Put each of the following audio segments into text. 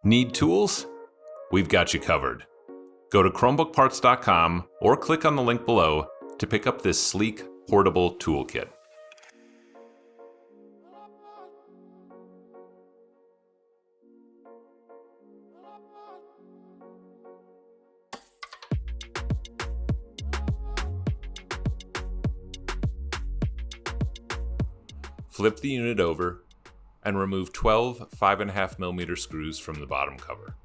Need tools? We've got you covered. Go to ChromebookParts.com or click on the link below to pick up this sleek, portable toolkit. Flip the unit over and remove 12 5.5mm screws from the bottom cover.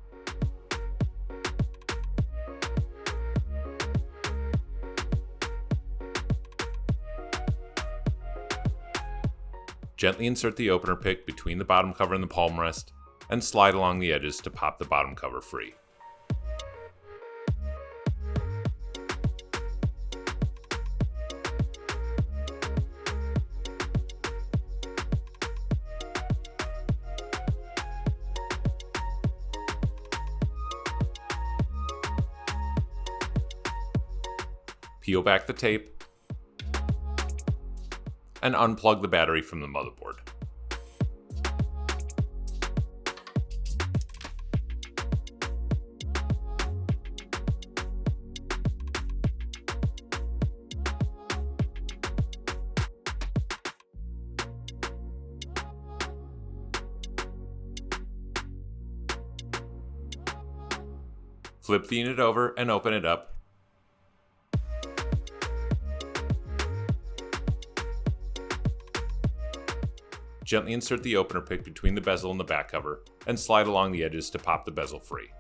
Gently insert the opener pick between the bottom cover and the palm rest and slide along the edges to pop the bottom cover free. Peel back the tape and unplug the battery from the motherboard. Flip the unit over and open it up. Gently insert the opener pick between the bezel and the back cover and slide along the edges to pop the bezel free.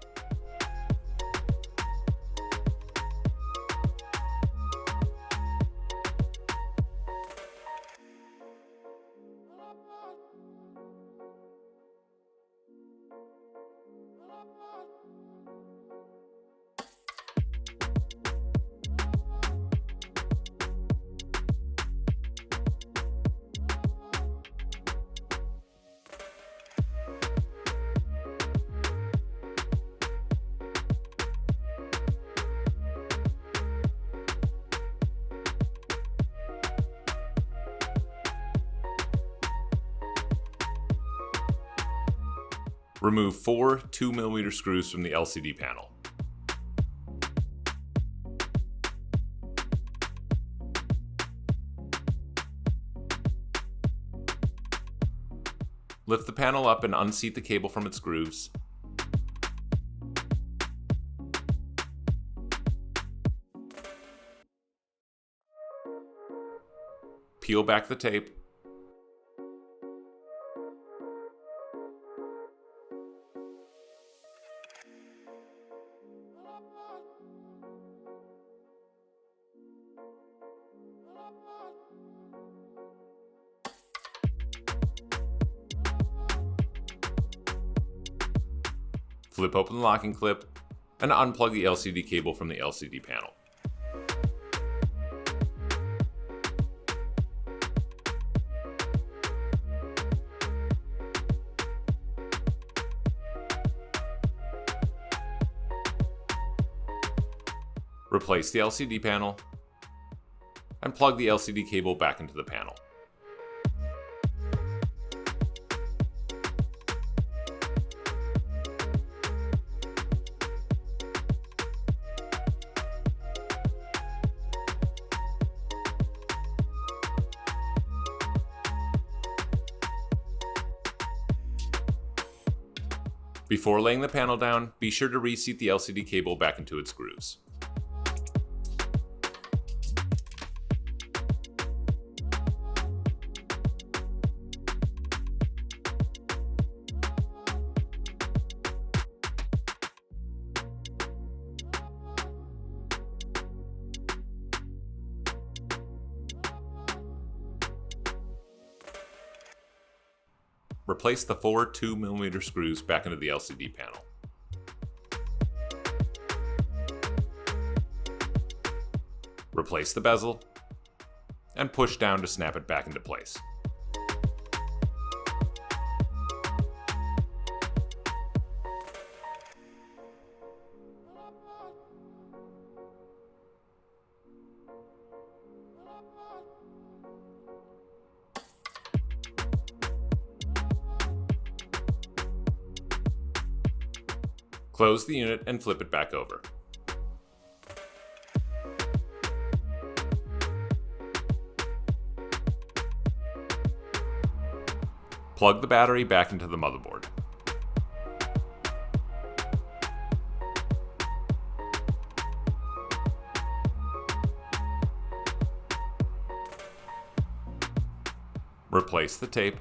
Remove 4 2mm screws from the LCD panel. Lift the panel up and unseat the cable from its grooves. Peel back the tape. Flip open the locking clip and unplug the LCD cable from the LCD panel. Replace the LCD panel and plug the LCD cable back into the panel. Before laying the panel down, be sure to reseat the LCD cable back into its grooves. Replace the 4 2mm screws back into the LCD panel. Replace the bezel and push down to snap it back into place. Close the unit and flip it back over. Plug the battery back into the motherboard. Replace the tape.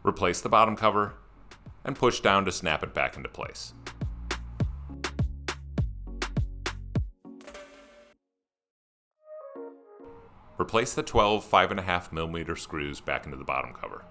Replace the bottom cover and push down to snap it back into place. Replace the 12 5.5mm screws back into the bottom cover.